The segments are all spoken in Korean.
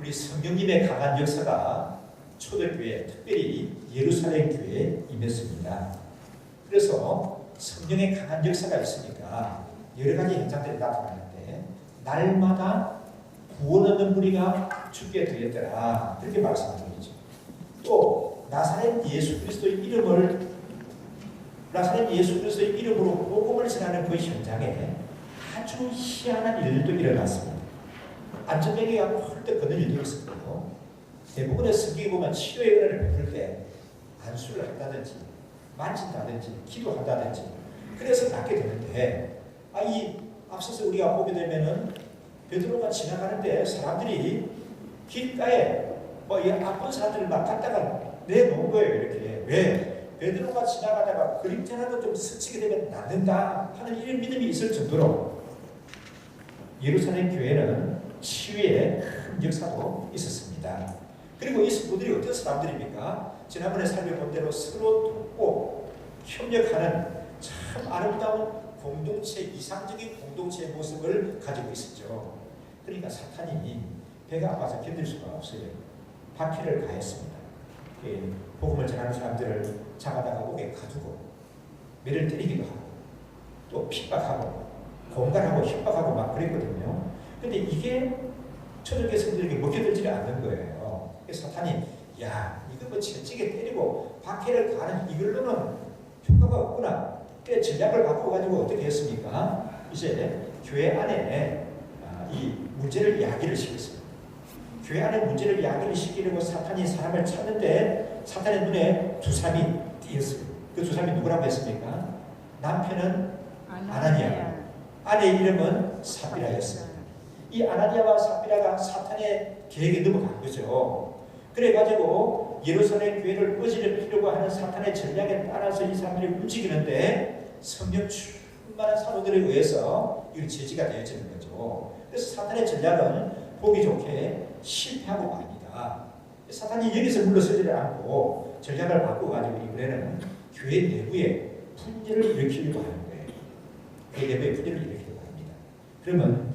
우리 성령님의 강한 역사가 초대교회, 특별히 예루살렘 교회에 임했습니다. 그래서 성령의 강한 역사가 있으니까 여러 가지 현상들이 나타나는데 날마다 구원 얻는 무리가 주께 드렸더라, 그렇게 말씀드리죠. 또 나사렛 예수 그리스도의 이름으로 복음을 전하는 그 현장에 아주 희한한 일도 일어났습니다. 안전뱅이가 홀딱 걷는 일도 있었고, 대부분의 성경에 보면 치료의 은혜를 베풀 때 안수를 한다든지 만진다든지 기도한다든지 그래서 낫게 되는데, 이 앞서서 우리가 보게 되면은 베드로가 지나가는데 사람들이 길가에 이 아픈 사람들을 막 갖다가 내놓은 거예요. 이렇게. 왜? 베드로가 지나가다가 그림자라도 좀 스치게 되면 낫는다 하는 이런 믿음이 있을 정도로 예루살렘 교회는 치유의 큰 역사도 있었습니다. 그리고 이 성도들이 어떤 사람들입니까? 지난번에 살펴본 대로 서로 돕고 협력하는 참 아름다운 공동체, 이상적인 공동체의 모습을 가지고 있었죠. 그러니까 사탄이 배가 아파서 견딜 수가 없어요. 박해를 가했습니다. 복음을 전하는 사람들을 잡아다가 목에 가두고 매를 때리기도 하고 또 핍박하고 공갈하고 협박하고 막 그랬거든요. 근데 이게 초대교회 성도들에게 먹혀들지 않는 거예요. 그래서 사탄이 이거 뭐 채찍에 때리고 박해를 가는 이걸로는 효과가 없구나. 그래 전략을 바꿔가지고 어떻게 했습니까? 이제 교회 안에 이 문제를 야기를 시켰습니다. 교회 안에 문제를 야기를 시키려고 사탄이 사람을 찾는데 사탄의 눈에 두 사람이 띄었어요. 그 두 사람이 누구라고 했습니까? 남편은 아나니아, 아내의 이름은 삽비라였습니다. 이 아나니아와 삽비라가 사탄의 계획에 넘어간 거죠. 그래가지고 예루살렘 교회를 어지럽히려고 하는 사탄의 전략에 따라서 이 사람들이 움직이는데 성령 충만한 사도들에 의해서 이거 제지가 되어지는 거죠. 그래서 사탄의 전략은 보기 좋게 실패하고 맙니다. 사탄이 여기서 물러서지를 않고 전략을 바꿔가지고 이번에는 교회 내부에 분열을 일으키려고 하는 거예요. 교회 내부에 분열을 일으키려고 합니다. 그러면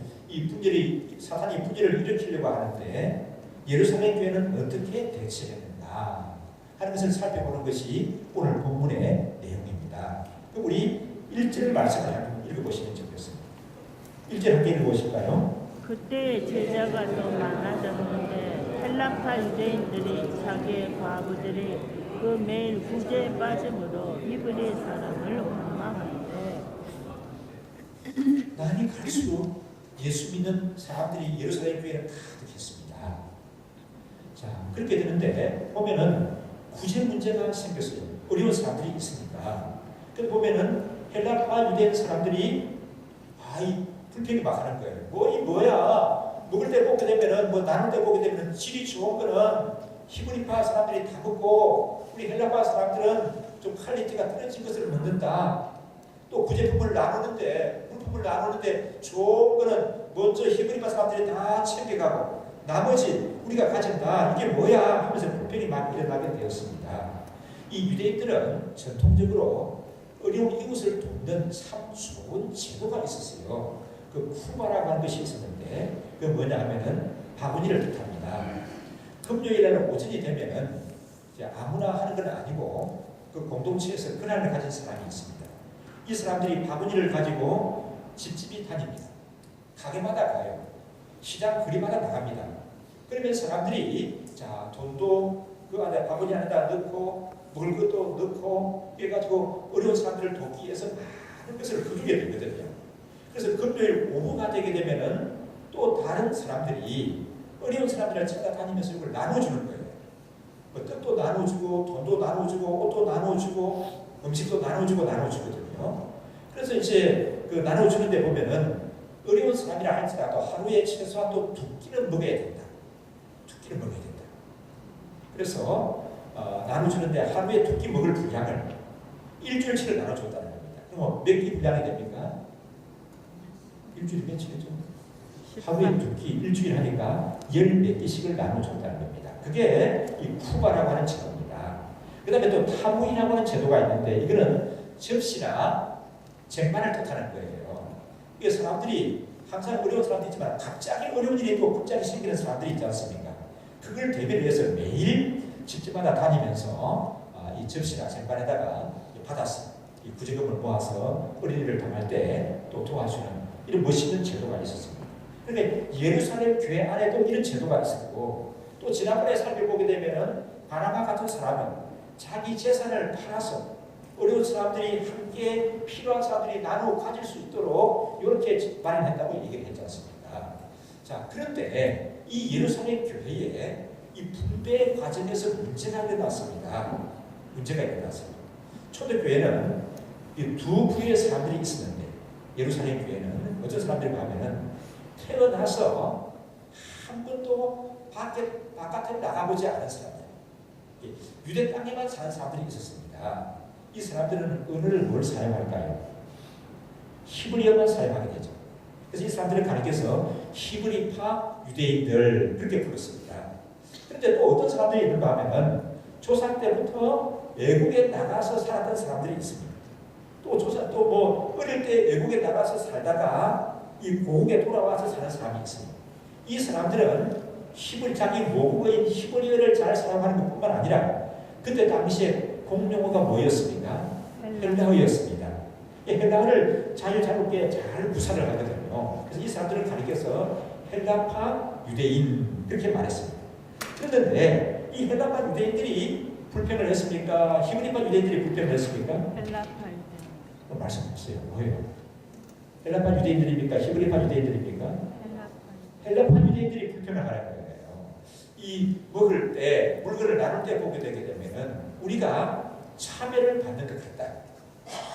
사탄이 분열을 일으키려고 하는데 예루살렘 교회는 어떻게 대처했는가 하는 것을 살펴보는 것이 오늘 본문의 내용입니다. 그럼 우리 1절 말씀을 한번 읽어보시면 좋겠습니다. 1절 함께 읽어보실까요? 그때 제자가 더 많아졌는데 헬라파 유대인들이 자기의 과부들이 그 매일 구제에 빠짐으로 이브리 사람을 원망하는데 날이 갈수록 예수 믿는 사람들이 예루살렘 교회를 가득했습니다. 자, 그렇게 되는데 보면은 구제 문제가 생겼어요. 어려운 사람들이 있으니까. 그래서 보면은 헬라파 유대인 사람들이 불평이 막 하는 거예요. 뭐야? 먹을 때 먹게 되면은 나눌 때 먹게 되면은 질이 좋은 거는 히브리파 사람들이 다 먹고 우리 헬라파 사람들은 좀 퀄리티가 떨어진 것을 먹는다. 또 구제품을 나누는데 물품을 나누는데 좋은 거는 먼저 히브리파 사람들이 다 챙겨가고 나머지 우리가 가진다. 이게 뭐야? 하면서 불평이 막 일어나게 되었습니다. 이 유대인들은 전통적으로 어려운 이웃을 돕는 참 좋은 제도가 있었어요. 그 쿠바라고 하는 것이 있었는데 그 뭐냐 하면은 바구니를 뜻합니다. 금요일에는 오전이 되면은 이제 아무나 하는 건 아니고 그 공동체에서 권한을 가진 사람이 있습니다. 이 사람들이 바구니를 가지고 집집이 다닙니다. 가게마다 가요. 시장 거리마다 나갑니다. 그러면 사람들이 돈도 그 안에 바구니 안에다 넣고 먹을 것도 넣고 해가지고 어려운 사람들을 돕기 위해서 많은 것을 거두게 되거든요. 그래서 금요일 오후가 되게 되면은 또 다른 사람들이 어려운 사람들을 찾아다니면서 이걸 나눠주는 거예요. 떡도 나눠주고 돈도 나눠주고 옷도 나눠주고 음식도 나눠주거든요. 그래서 이제 그 나눠주는데 보면은 어려운 사람이라 할지라도 하루에 최소한 또 2끼는 먹어야 된다. 2끼는 먹어야 된다. 그래서 나눠주는데 하루에 2끼 먹을 분량을 일주일치를 나눠줬다는 겁니다. 그럼 몇 끼 분량이 됩니까? 일주일 며칠이죠? 하루에 2끼, 일주일 하니까 10몇 끼씩을 나눠줬다는 겁니다. 그게 이 쿠바라고 하는 제도입니다. 그 다음에 또 타무이라고 하는 제도가 있는데 이거는 접시나 쟁반을 뜻하는 거예요. 이게 사람들이 항상 어려운 사람도 있지만 갑자기 어려운 일이 또 갑자기 생기는 사람들이 있지 않습니까? 그걸 대비를 해서 매일 집집마다 다니면서 이 접시나 쟁반에다가 받아서 이 구제금을 모아서 어린이를 당할 때 또 도와주는 이런 멋있는 제도가 있었습니다. 그런데 예루살렘 교회 안에도 이런 제도가 있었고 또 지난번에 살펴보게 되면은 바나바 같은 사람은 자기 재산을 팔아서 어려운 사람들이 함께 필요한 사람들이 나누어 가질 수 있도록 이렇게 마련했다고 얘기를 했지 않습니까? 자, 그런데 이 예루살렘 교회에 이 분배 과정에서 문제가 일어났습니다. 문제가 일어났습니다. 초대교회는 이 두 부류의 사람들이 있었는데 예루살렘 교회는 어떤 사람들이 가면은 태어나서 한 번도 바깥에 나가보지 않은 사람들, 유대 땅에만 사는 사람들이 있었습니다. 이 사람들은 언어를 뭘 사용할까요? 히브리어만 사용하게 되죠. 그래서 이 사람들을 가리켜서 히브리파 유대인들 그렇게 불렀습니다. 그런데 또 어떤 사람들이 있는가 하면은 조상 때부터 외국에 나가서 살았던 사람들이 있습니다. 또 어릴 때 외국에 나가서 살다가 이 고국에 돌아와서 사는 사람이 있습니다. 이 사람들은 자기 모국어인 히브리어를 잘 사용하는 것뿐만 아니라 그때 당시에 공용어가 뭐였습니까? 헬라어였습니다. 헬라어를 자유자롭게 잘 구사를 하거든요. 그래서 이 사람들을 가리켜서 헬라파 유대인 그렇게 말했습니다. 그런데 이 헬라파 유대인들이 불평을 했습니까? 히브리파 유대인들이 불평을 했습니까? 헬라파 유대인. 말씀 없어요. 뭐예요? 헬라파 유대인들입니까? 히브리파 유대인들입니까? 헬라파 유대인들이 불평을 하는 거예요. 이 먹을 때 물건을 나눌 때 보게 되게 되면은 우리가 차별을 받는 것 같다.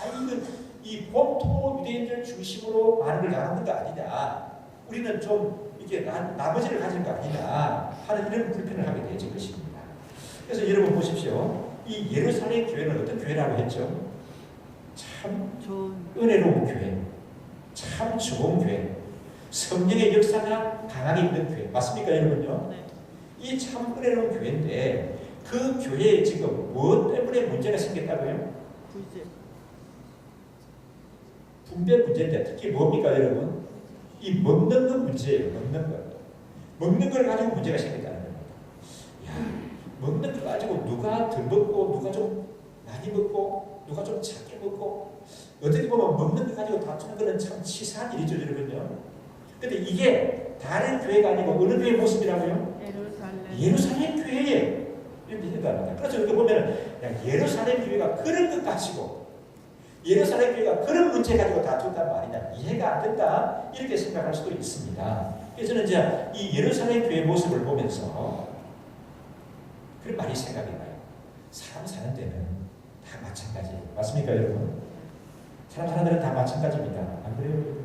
이건 이 본토 유대인들 중심으로 많은 걸 나누는 거 아니냐. 우리는 좀 이렇게 나머지를 가진 거 아니냐 하는 이런 불평을 하게 되죠 것입니다. 그래서 여러분 보십시오. 이 예루살렘 교회는 어떤 교회라고 했죠? 참 좋은 은혜로운 교회, 참 좋은 교회, 성령의 역사가 강하게 있는 교회 맞습니까 여러분요? 네. 이 참 은혜로운 교회인데 그 교회에 지금 무엇 때문에 문제가 생겼다고요? 분배 문제인데 특히 뭡니까 여러분? 이 먹는 것 문제예요. 먹는 걸 가지고 문제가 생겼다는 겁니다. 먹는 걸 가지고 누가 덜 먹고 누가 좀 많이 먹고 누가 좀 작게 먹고 어떻게 보면 먹는 걸 가지고 다투는 것은 참 치사한 일이죠 여러분요. 근데 이게 다른 교회가 아니고 어느 교회의 모습이라고요? 예루살렘 교회에 이렇게 생각합니다. 그래서 이렇게 보면 예루살렘 교회가 그런 것 가지고 예루살렘 교회가 그런 문제 가지고 다투었단 말이냐 이해가 안 된다 이렇게 생각할 수도 있습니다. 그래서 저는 이제 이 예루살렘 교회 모습을 보면서 그런 말이 생각이 나요. 사람 사는 데는 다 마찬가지예요. 맞습니까 여러분? 사람 사는 데는 다 마찬가지입니다. 안 그래요?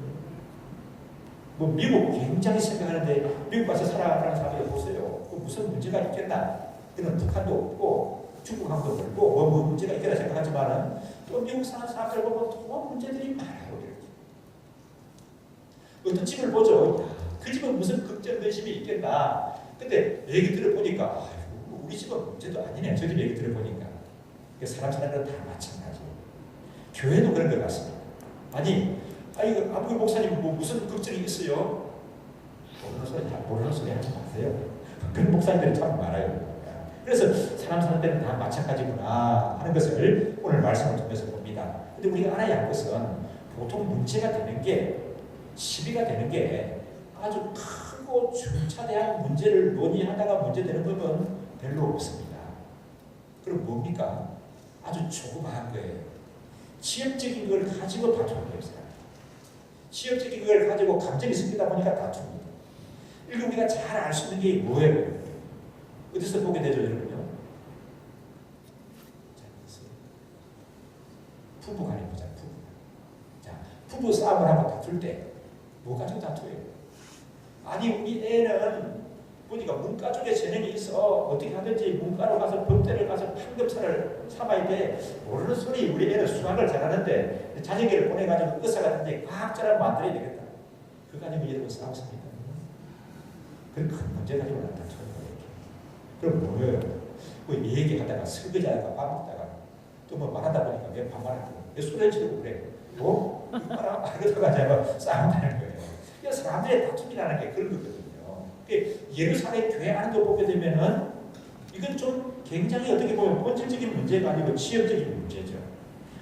뭐 미국 굉장히 생각하는데 미국 가서 살아가는 사람들 보세요. 그 무슨 문제가 있겠나? 그는 북한도 없고 중국하고도 멀고 뭐 문제가 있겠나 생각하지만은 또 미국 사는 사람들 보면 더 문제들이 많아요. 어떤 집을 보죠. 그 집은 무슨 걱정 근심이 있겠나? 근데 얘기 들어보니까 우리 집은 문제도 아니네. 저 집 얘기 들어보니까 사람 사는 건 다 마찬가지예요. 교회도 그런 것 같습니다. 아버지 목사님 무슨 걱정이 있어요? 모르는 소리 하지 마세요. 그런 목사님들이 참 많아요. 그래서 사람 사는 데는 다 마찬가지구나 하는 것을 오늘 말씀을 통해서 봅니다. 근데 우리가 알아야 할 것은 보통 문제가 되는 게 시비가 되는 게 아주 크고 중차대한 문제를 논의하다가 문제되는 부분은 별로 없습니다. 그럼 뭡니까? 아주 조그마한 거예요. 지역적인 걸 가지고 다투는 거예요. 지역적인 걸 가지고 감정이 섞이다 보니까 다툽니다. 이거 우리가 잘 알 수 있는 게 뭐예요? 어디서 보게 되죠, 여러분요? 부부 간에 보자, 부부. 자, 부부 싸움을 하고 다툴 때, 뭐 가지고 다투어요? 우리 애는 보니까 문과 쪽에 재능이 있어. 어떻게 하든지 문과로 가서 법대를 가서 판검사를 삼아야 돼. 모르는 소리. 우리 애는 수학을 잘하는데 자녀를 보내가지고 의사 같은데 과학자를 만들어야 되겠다. 그거 아니면 여러분 싸웠습니까? 그런 큰 문제 가지고 다투는 거예요. 그럼 뭐예요? 뭐 얘기하다가 설거지하다가 밥 먹다가 또 뭐 말하다 보니까 왜 반말하고 왜 소리 지르고 그래? 뭐? 말하다가 싸움하는 거예요. 그래서 사람들의 다툼이라는 게 그런 거거든요. 예루살렘 교회 안도 보게 되면은 이건 좀 굉장히 어떻게 보면 본질적인 문제가 아니고 지역적인 문제죠.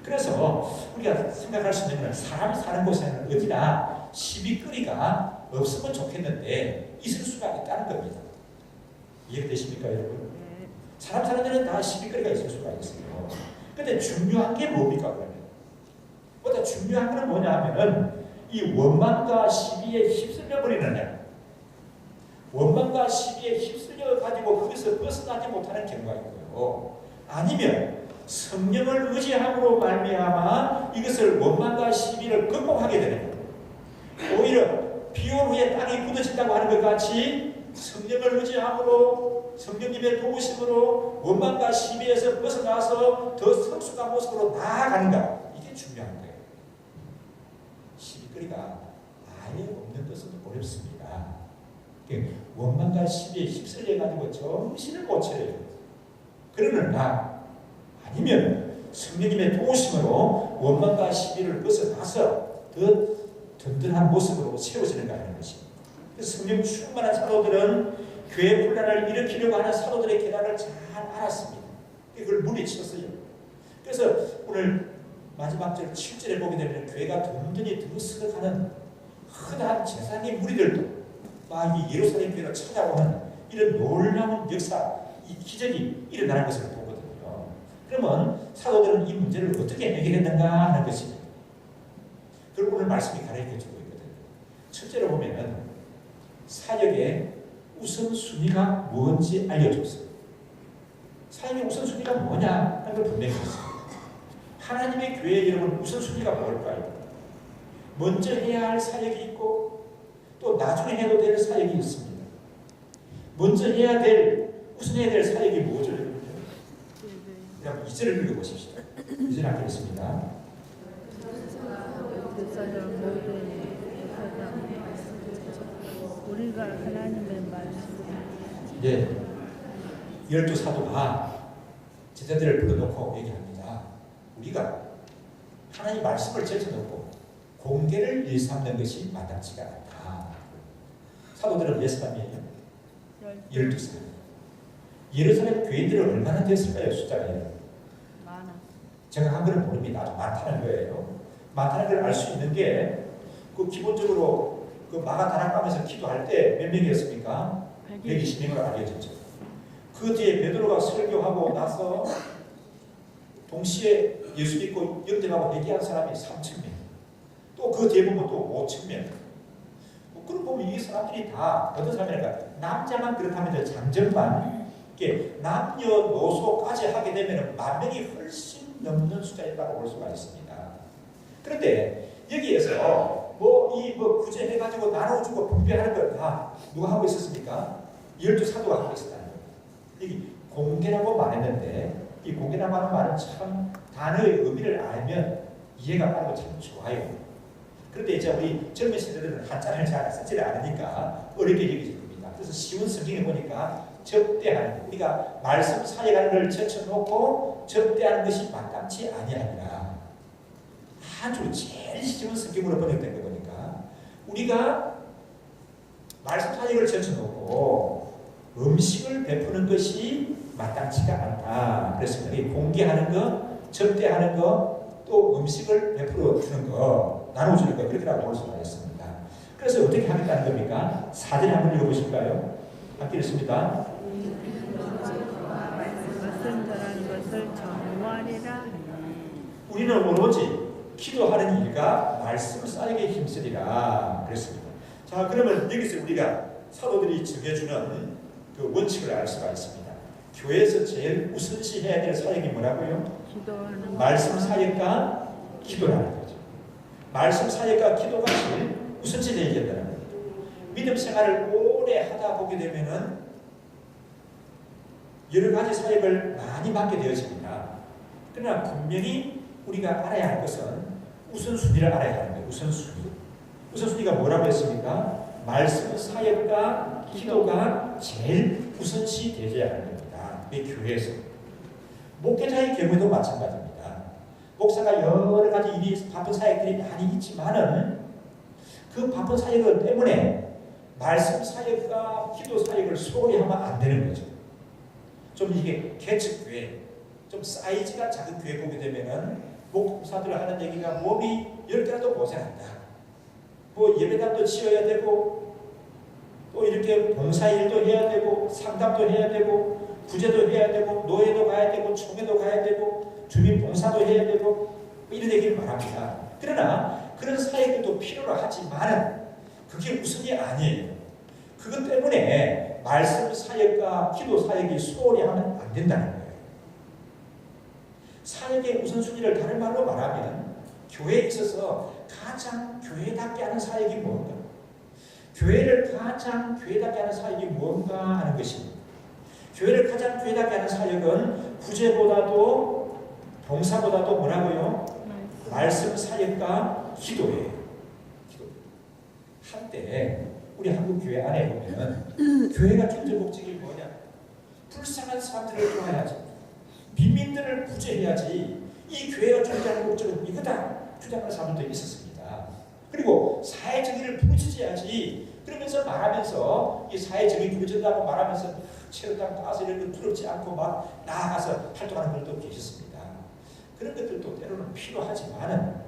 그래서 우리가 생각할 수 있는 건 사람이 사는 곳에는 어디나 시비거리가 없으면 좋겠는데 있을 수가 있다는 겁니다. 이해되십니까, 여러분? 사람 사는 데는 다 시비거리가 있을 수가 있어요. 근데 중요한 게 뭡니까, 그러면? 보다 중요한 건 뭐냐 하면은 이 원망과 시비에 휩쓸려 버리느냐, 원망과 시비에 휩쓸려 가지고 거기서 벗어나지 못하는 경우가 있고요. 아니면 성령을 의지함으로 말미암아 이것을 원망과 시비를 극복하게 되는 거예요. 오히려 비온 후에 땅이 굳어진다고 하는 것 같이 성령을 의지함으로 성령님의 도우심으로 원망과 시비에서 벗어나서 더 성숙한 모습으로 나아가는가, 이게 중요한 거예요. 시비거리가 아예 없는 것은 어렵습니다. 원망과 시비에 휩쓸려가지고 정신을 못 차려요. 그러나 아니면 성령님의 도우심으로 원망과 시비를 벗어나서 더 든든한 모습으로 세워지는가 하는 것입니다. 성령 충만한 사도들은 교회 분란을 일으키려고 하는 사도들의 계략을 잘 알았습니다. 그걸 물리쳤어요. 그래서 오늘 마지막 절 7절에 보게 되면 교회가 든든히 들썩하는 흔한 제사장의 무리들도 막 이 예루살렘 교회로 찾아오는 이런 놀라운 역사, 이 기적이 일어나는 것을 보거든요. 그러면 사도들은 이 문제를 어떻게 해결했는가 하는 것입니다. 그걸 오늘 말씀이 가르쳐주고 있거든요. 첫째로 보면은 사역의 우선순위가 뭔지 알려줬어요. 사역의 우선순위가 뭐냐 하는 걸 분명히 했어요. 하나님의 교회 여러분, 우선순위가 뭘까요? 먼저 해야 할 사역이 있고 또 나중에 해도 될 사역이 있습니다. 먼저 해야 될, 우선해야 될 사역이 뭐죠? 그럼 2절을 읽어보십시오. 2절 하겠습니다. 우리가 하나님의 말씀. 네, 12사도가 제자들을 불러놓고 얘기합니다. 우리가 하나님 말씀을 제쳐놓고 공개를 일삼는 것이 마땅치가 않다. 사도들은 몇 사람이에요? 12사람. 예루살렘 교인들은 얼마나 됐을까요? 숫자가 많아. 정확한 건 모릅니다. 아주 많다는 거예요. 많다는 걸 알 수 있는 게 그 기본적으로 그 마가 다락방에서 기도할 때 몇 명이었습니까? 120명으로 알려졌죠. 그 뒤에 베드로가 설교하고 나서 동시에 예수 믿고 영접하고 회개한 사람이 3,000명. 또 그 뒤에 보면 또 5,000명. 그럼 보면 이 사람들이 다 어떤 사람이랄까? 남자만 그렇다면 장정만 이게 남녀노소까지 하게 되면 10,000명이 훨씬 넘는 숫자라고 볼 수가 있습니다. 그런데 여기에서 구제해가지고 나눠주고 분배하는 걸 다 누가 하고 있었습니까? 12사도가 하고 있었다는 거예요. 여기 공개라고 말했는데 이 공개라고 하는 말은 참 단어의 의미를 알면 이해가 빠르고 참 좋아요. 그런데 이제 우리 젊은 세대들은 한자를 잘 쓰지를 않으니까 어렵게 여기질 겁니다. 그래서 쉬운 성경에 보니까 접대하는 것, 우리가 말씀 사역하는 걸 제쳐놓고 접대하는 것이 마땅치 아니하니라. 아주 제일 쉬운 성경으로 번역된 거 보니까 우리가 말씀 사역을 제쳐놓고 음식을 베푸는 것이 마땅치가 않다. 그래서 공개하는 것, 접대하는 것, 또 음식을 베풀어 주는 것, 나눠주는 것, 그렇게라고 볼 수가 있습니다. 그래서 어떻게 하겠다는 겁니까? 4절 한번 읽어보실까요? 함께 읽습니다. 말씀 전하는 것을 전무하리라. 우리는 오로지 기도하는 일과 말씀 사역에 힘쓰리라 그랬습니다. 자, 그러면 여기서 우리가 사도들이 정해주는 그 원칙을 알 수가 있습니다. 교회에서 제일 우선시해야 될 사역이 뭐라고요? 기도하는 말씀 사역과 기도라는 거죠. 말씀 사역과 기도가 제일 우선시해야 된다는 거죠. 믿음 생활을 오래 하다 보게 되면은 여러 가지 사역을 많이 맡게 되어집니다. 그러나 분명히 우리가 알아야 할 것은 우선순위를 알아야 하는 거예요. 우선순위. 우선순위가 뭐라고 했습니까? 말씀 사역과 기도가 제일 우선시 되어야 하는 겁니다. 이 교회에서. 목회자의 경우에도 마찬가지입니다. 목사가 여러 가지 일이 바쁜 사역들이 많이 있지만은 그 바쁜 사역을 때문에 말씀 사역과 기도 사역을 소홀히 하면 안 되는 거죠. 좀 이게 개척교회, 좀 사이즈가 작은 교회 보게 되면은 목사들 하는 얘기가 몸이 10개라도 고생한다. 뭐 예배당도 지어야 되고 또 이렇게 봉사일도 해야 되고 상담도 해야 되고 구제도 해야 되고 노예도 가야 되고 총회도 가야 되고 주민 봉사도 해야 되고 이런 얘기를 말합니다. 그러나 그런 사역들도 필요로 하지만 그게 우선이 아니에요. 그것 때문에 말씀 사역과 기도 사역이 소홀히 하면 안 된다는 거예요. 사역의 우선순위를 다른 말로 말하면 교회에 있어서 가장 교회답게 하는 사역이 뭔가, 교회를 가장 교회답게 하는 사역이 뭔가 하는 것입니다. 교회를 가장 교회답게 하는 사역은 구제보다도 봉사보다도 뭐라고요? 말씀 사역과 기도예요. 기도. 한때 우리 한국 교회 안에 보면 교회가 존재 목적이 뭐냐? 불쌍한 사람들을 도와야지, 빈민들을 구제해야지, 이 교회가 존재하는 목적은 이거다 주장하는 사람들도 있었습니다. 그리고 사회정의를 부르짖어야지 그러면서 말하면서 이 사회정의 부르짖는다고 말하면서 체육장 가서 이런 거 부럽지 않고 막 나아가서 활동하는 분들도 계셨습니다. 그런 것들도 때로는 필요하지만은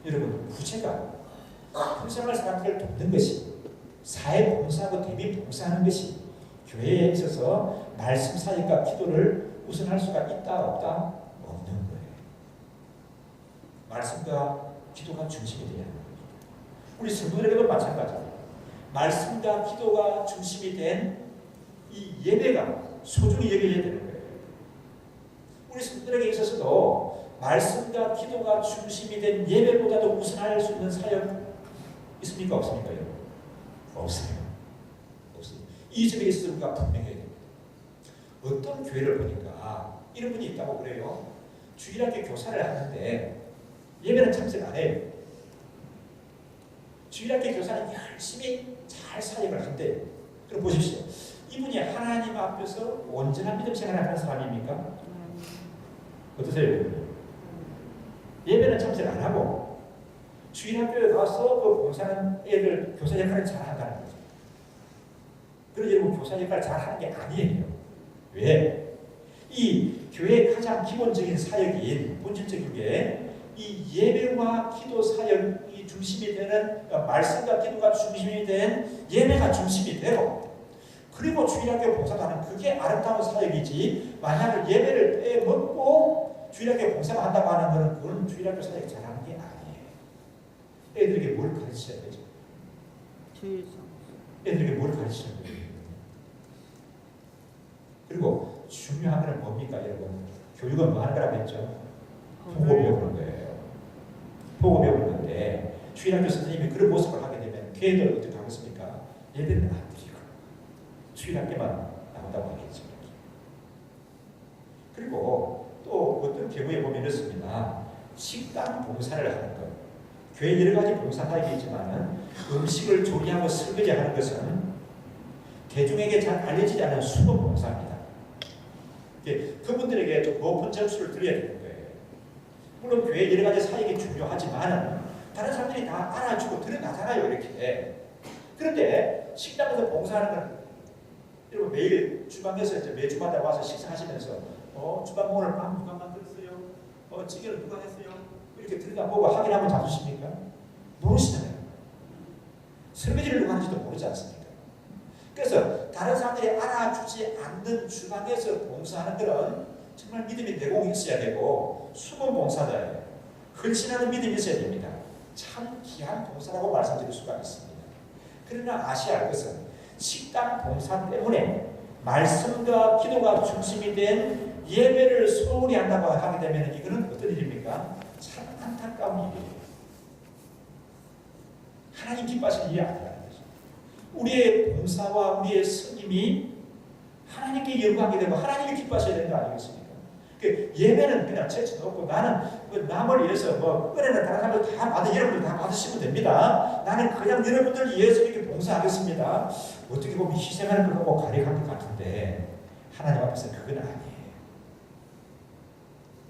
여러분 구제가 불쌍한 사람들을 돕는 것이, 사회 봉사하고 대민 봉사하는 것이 교회에 있어서 말씀 사역과 기도를 우선할 수가 있다 없다? 없는 거예요. 말씀과 기도가 중심이 되어야 합니다. 우리 성도들에게도 마찬가지입니다. 말씀과 기도가 중심이 된 이 예배가 소중히 여겨야 되는 거예요. 우리 성도들에게 있어서도 말씀과 기도가 중심이 된 예배보다도 우선할 수 있는 사역 있습니까? 없습니까? 없어요. 없습니다. 이 점에 있어서 우리가 분명해야 됩니다. 어떤 교회를 보니까 이런 분이 있다고 그래요. 주일학교 교사를 하는데 예배는 참석 안 해요. 주일학교 교사는 열심히 잘 사역을 한대요. 그럼 보십시오. 이분이 하나님 앞에서 온전한 믿음 생활을 하는 사람입니까? 어떠세요? 예배는 참석 안 하고 주일학교에 가서 그 봉사하는 애들 교사 역할을 잘 한다는 거죠. 그런데 여러분 교사 역할을 잘 하는 게 아니에요. 왜? 이 교회의 가장 기본적인 사역인 본질적인 게 이 예배와 기도 사역이 중심이 되는, 말씀과 기도가 중심이 된 예배가 중심이 되고, 그리고 주일학교 봉사도 하는 그게 아름다운 사역이지, 만약 예배를 빼먹고 주일학교 봉사만 한다고 하는 것은 그건 주일학교 사역이 잘하는 게 아니에요. 애들에게 뭘 가르쳐야 되죠? 애들에게 뭘 가르쳐야 돼요? 그리고 중요한 것은 뭡니까 여러분? 교육은 뭐 하는 거라고 했죠? 보고 배우는 거예요. 보고 배우는 건데 주일학교 선생님이 그런 모습을 하게 되면 걔들 어떻게 하겠습니까? 얘들은 안 드리고 주일학교만 나온다고 하겠죠. 그리고 또 어떤 경우에 보면 이렇습니다. 식당 봉사를 하는 것. 교회 여러 가지 봉사가 있지만 음식을 조리하고 설거지하는 것은 대중에게 잘 알려지지 않은 수분 봉사입니다. 그분들에게 좀 높은 점수를 드려야 되는 거예요. 물론 교회 여러 가지 사역이 중요하지만 다른 사람들이 다 알아주고 드러나잖아요, 이렇게. 그런데 식당에서 봉사하는 건 여러분 매일 주방에서 이제 매주마다 와서 식사하시면서 주방 오늘 빵 누가 만들었어요? 찌개를 누가 했어요? 이렇게 들여다보고 확인하면 잡수십니까? 모르시잖아요. 설거지를 누가 하는지도 모르지 않습니까? 그래서 다른 사람들이 알아주지 않는 주방에서 봉사하는 것은 정말 믿음이 내공이 있어야 되고 수분 봉사자예요. 헌신하는 믿음이 있어야 됩니다. 참 귀한 봉사라고 말씀드릴 수가 있습니다. 그러나 아셔야 할 것은 식당 봉사 때문에 말씀과 기도가 중심이 된 예배를 소홀히 한다고 하게 되면 이거는 어떤 일입니까? 참 안타까운 일이에요. 하나님 기뻐하시는 일이 아니라는 거죠. 우리의 봉사와 우리의 섬김이 하나님께 영광이 되고 하나님이 기뻐하셔야 되는 거 아니겠습니까? 예배는 그냥 제쳐놓고 나는 남을 위해서 은혜는 다른 사람들 다 받아, 여러분들 다 받으시면 됩니다. 나는 그냥 여러분들 위해서 이렇게 봉사하겠습니다. 어떻게 보면 희생하는 걸 보고 가려한 것 같은데 하나님 앞에서 그건 아니에요.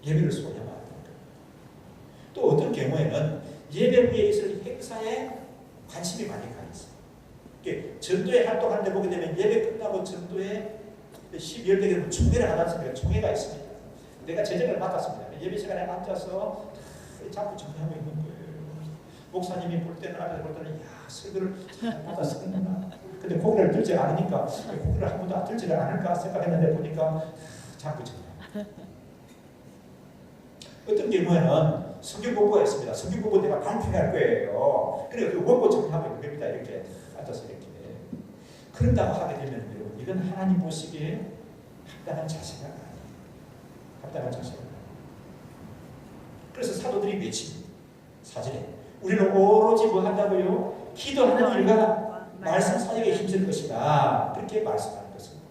예배를 소홀히 또 어떤 경우에는 예배 후에 있을 행사에 관심이 많이 가 있어요. 이게 전도회 활동하는데 보게 되면 예배 끝나고 전도회 12월 되게 총회를 하다 총회가 있습니다. 내가 재정을 맡았습니다. 예배 시간에 앉아서 자꾸 정리하고 있는 거예요. 목사님이 볼 때는 앞에서 볼 때는 야 설교를 잘 받았었구나. 근데 고개를 들지 않으니까 고개를 한 번도 들지를 않을까 생각했는데 보니까 자꾸 정리하고. 어떤 경우에는 성경 공부가 있습니다. 성경 공부 내가 발표할 거예요. 그래 그 원고 정리하고 있는 겁니다. 이렇게 앉아서 이렇게. 그런다고 하게 되면 여러분 이건 하나님 보시기에 합당한 자세가 아니에요. 합당한 자세가 아니에요. 그래서 사도들이 외칩니다. 사절에 우리는 오로지 뭐 한다고요? 기도하는 일과 말씀 사역에 힘쓸 것이다. 그렇게 말씀하는 것입니다.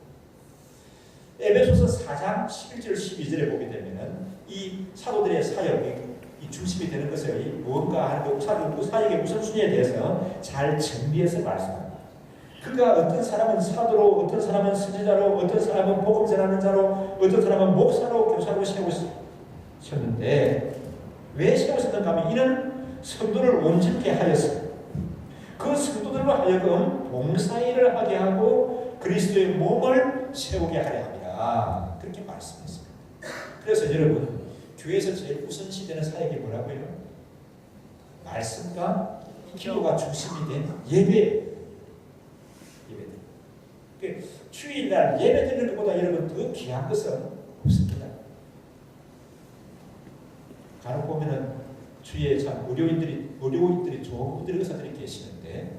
에베소서 4장 11절 12절에 보게 되면은 이 사도들의 사역이 이 중심이 되는 것을 무언가 하는 것, 사역의 우선순위에 대해서 잘 정리해서 말씀합니다. 그가 어떤 사람은 사도로, 어떤 사람은 선지자로, 어떤 사람은 복음 전하는 자로, 어떤 사람은 목사로, 교사로 세우셨는데 왜 세우셨는가 하면 이는 성도를 온전케 하였어요. 그 성도들로 하여금 봉사일을 하게 하고 그리스도의 몸을 세우게 하려 합니다. 그렇게 말씀했습니다. 그래서 여러분 교회에서 제일 우선시되는 사역이 뭐라고요? 말씀과 기도가 중심이 된 예배예요. 주일날 예배 드리는 것보다 여러분 더 귀한 것은 없습니다. 간혹 보면은 주위에 참 의료인들이 좋은 분들이 의사들이 계시는데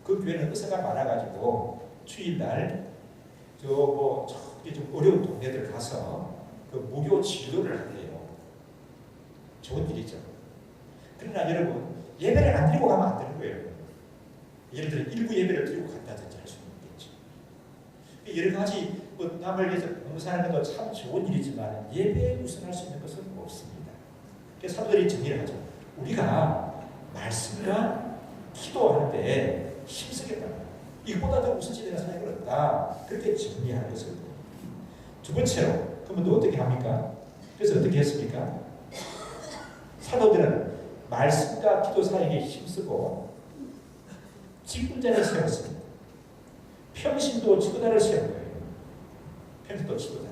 그 교회는 의사가 많아가지고 주일날 저기 좀 어려운 동네들 가서 그 무료 진료를 한대요. 좋은 일이죠. 그러나 여러분 예배를 안 드리고 가면 안 되는 거예요. 예를 들어 일부 예배를 드리고 간다든지 할 수 있겠죠. 여러 가지 남을 위해서 봉사하는 것도 참 좋은 일이지만 예배에 우선할 수 있는 것은 없습니다. 그래서 사도들이 정리를 하죠. 우리가 말씀과 기도하는데 힘쓰겠다. 이것보다 더 우선시되는 사역을 없다. 그렇게 정리하는 것을. 두 번째로 그러면 또 어떻게 합니까? 그래서 어떻게 했습니까? 사도들은 말씀과 기도 사역에 힘쓰고 직분자를 세웠습니다. 평신도 지도자를 세운 거예요. 평신도 지도자.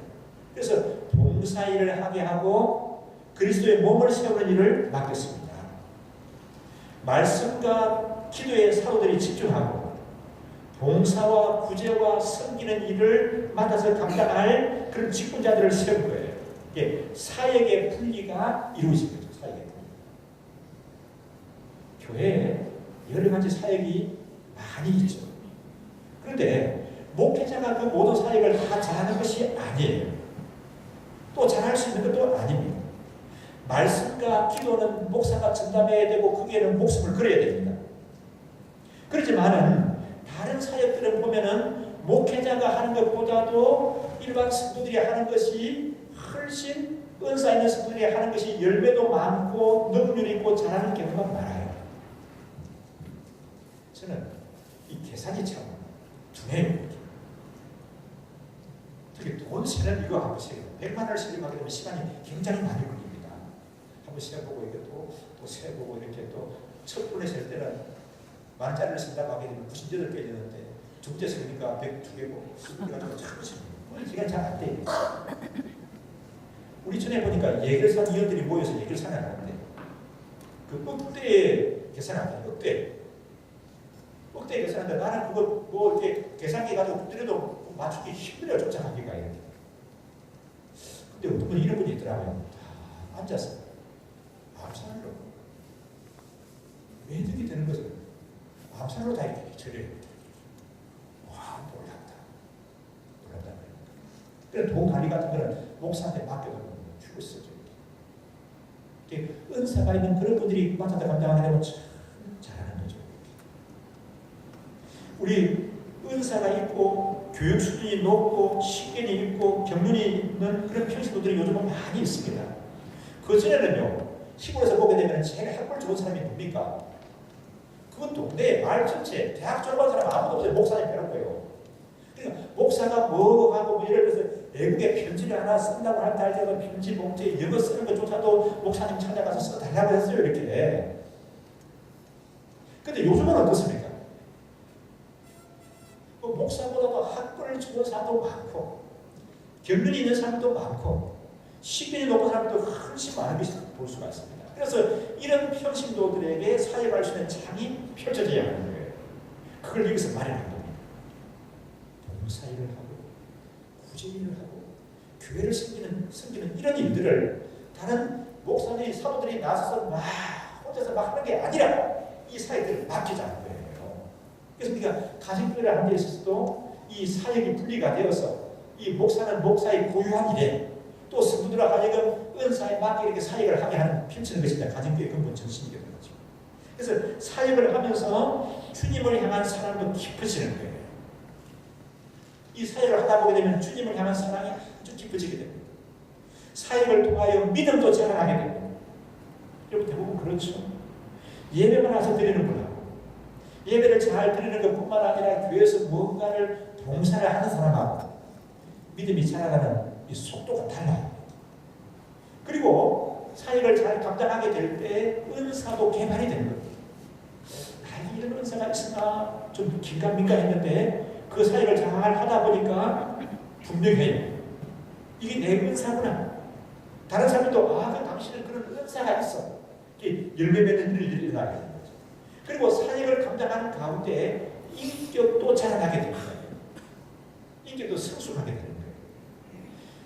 그래서 봉사일을 하게 하고 그리스도의 몸을 세우는 일을 맡겼습니다. 말씀과 기도에 사도들이 집중하고 봉사와 구제와 섬기는 일을 맡아서 감당할 그런 직분자들을 세운 거예요. 이게 사역의 분리가 이루어진 거죠. 사역의 분리. 교회에 여러 가지 사역이 많이 있죠. 그런데 목회자가 그 모든 사역을 다 잘하는 것이 아니에요. 또 잘할 수 있는 것도 아닙니다. 말씀과 기도는 목사가 전담해야 되고 거기에는 목숨을 걸어야 됩니다. 그렇지만은 다른 사역들은 보면은 목회자가 하는 것보다도 일반 성도들이 하는 것이 훨씬 은사 있는 성도들이 하는 것이 열매도 많고 능률 있고 잘하는 경우가 많아요. 저는 이 계산이 참 둔해요. 특히 돈 세는 이거 한 번씩 100만 원을 세려고 되면 시간이 굉장히 많이 걸립니다. 한번 세보고 이게 또 세보고 이렇게 또 첫 번에 셀 때는 만짜리를 쓴다고 하게 되면 98개 되는데 두 번째 세니까 102개고 그래가지고 참 시간이 잘 안 돼요. 우리 전에 보니까 예결산 위원들이 모여서 예결산을 하는데 그 억대 계산한다. 억대 계산하는데 나는 그거 뭐 이렇게 계산기 가지고 들여도 맞추기 힘들어요. 조작하기가 이렇게. 근데 어떤 분이 이런 분이 있더라고요. 앉아서 암산으로 매듭이 되는 것을 암산으로 다 이렇게 처리해요. 와, 놀랍다. 그래서 돈 관리 같은 거는 목사한테 맡겨두면 주고 쓰죠. 이렇게 은사가 있는 그런 분들이 맡아서 감당하게 되면 참 잘하는 거죠. 우리 은사가 있고 교육 수준이 높고 식견이 있고 경륜이 있는 그런 평신도들이 요즘은 많이 있습니다. 그전에는요 시골에서 보게 되면 제일 학벌 좋은 사람이 뭡니까? 그건 동네에 마을 전체 대학 졸업한 사람 아무도 없어요. 목사님 빼놓고요. 그러니까 목사가 뭐 하고 뭐 예를 들어서 외국에 편지를 하나 쓴다고 할때도 편지 봉투에 영어 쓰는 것조차도 목사님 찾아가서 써달라고 했어요. 이렇게. 근데 요즘은 어떻습니까? 목사보다도 학벌을 좋은 사람도 많고 경륜이 있는 사람도 많고 식견이 높은 사람도 훨씬 많은 것을 볼 수가 있습니다. 그래서 이런 평신도들에게 사역할 수 있는 장이 펼쳐져야 하는 거예요. 그걸 여기서 마련한 겁니다. 봉사일을 하고 구제일을 하고 교회를 섬기는 이런 일들을 다른 목사들이 사도들이 나서서 막 혼자서 막 하는 게 아니라 이 사역들을 맡기자는 거예요. 그래서 우리가 가정교회를 하는 데 있어서도 이 사역이 분리가 되어서 이 목사는 목사의 고유한 일에 또 성도들을 하여금 은사에 맞게 이렇게 사역을 하게 하는 펼치는 것이 가정교회의 근본 정신이게 되는 거죠. 그래서 사역을 하면서 주님을 향한 사랑도 깊어지는 거예요. 이 사역을 하다 보게 되면 주님을 향한 사랑이 아주 깊어지게 됩니다. 사역을 통하여 믿음도 자라나게 됩니다. 여러분 대부분 그렇죠. 예배만 와서 드리는 분하고 예배를 잘 드리는 것뿐만 아니라 교회에서 뭔가를 봉사를 하는 사람하고 믿음이 자라가는 이 속도가 달라요. 그리고 사역을 잘 감당하게 될 때 은사도 개발이 되는 겁니다. 나에게 이런 은사가 있으나 좀 긴가민가 했는데 그 사역을 잘 하다 보니까 분명해요. 이게 내 은사구나. 다른 사람들도 그 당신은 그런 은사가 있어. 이게 열매 맺는 일들이 일어나게 되는 거죠. 그리고 사역을 감당하는 가운데 인격도 자라나게 됩니다. 인격도 성숙하게 되는 거예요.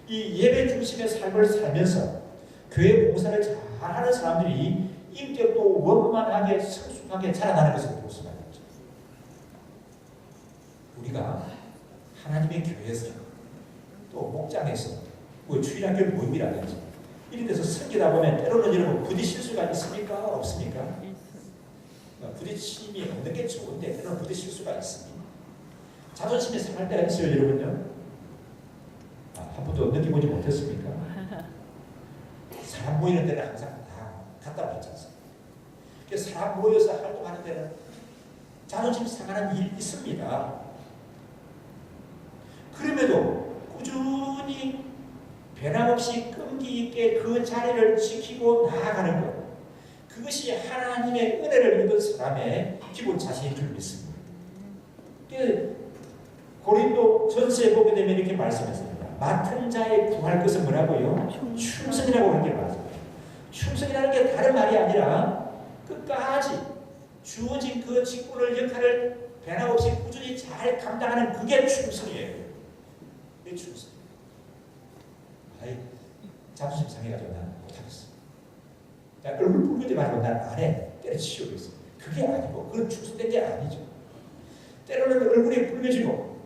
이 예배 중심의 삶을 살면서 교회 봉사를 잘하는 사람들이 인격도 원만하게 성숙하게 자라나는 것을 볼 수가 있죠. 우리가 하나님의 교회에서 또 목장에서 주일학교 모임이라든지 이런 데서 섬기다 보면 때로는 여러분 부딪힐 수가 있습니까? 없습니까? 부딪힘이 없는 게 좋은데 때로는 부딪힐 수가 있습니다. 자존심이 상할 때가 있어요, 여러분요. 한 번도 느껴보지 못했습니까? 사람 모이는 데는 항상 다 갖다 놓지 않습니까? 그래서 사람 모여서 활동하는 데는 자존심 상하는 일이 있습니다. 그럼에도 꾸준히 변함없이 끈기 있게 그 자리를 지키고 나아가는 것, 그것이 하나님의 은혜를 입은 사람의 기본 자세인 줄 믿습니다. 고린도 전서에 보게 되면 이렇게 말씀했습니다. 맡은 자의 구할 것은 뭐라고요? 충성이라고 그렇게 말합니다. 충성이라는 게 다른 말이 아니라 끝까지 주어진 그 직분을 역할을 변함없이 꾸준히 잘 감당하는 그게 충성이에요. 그게 충성. 자존심 상해가지고 난 못하겠어. 얼굴 붉은데 말고 난 안에 때려치우고 있어. 그게 아니고 그건 충성된 게 아니죠. 때로는 얼굴이 붉어지고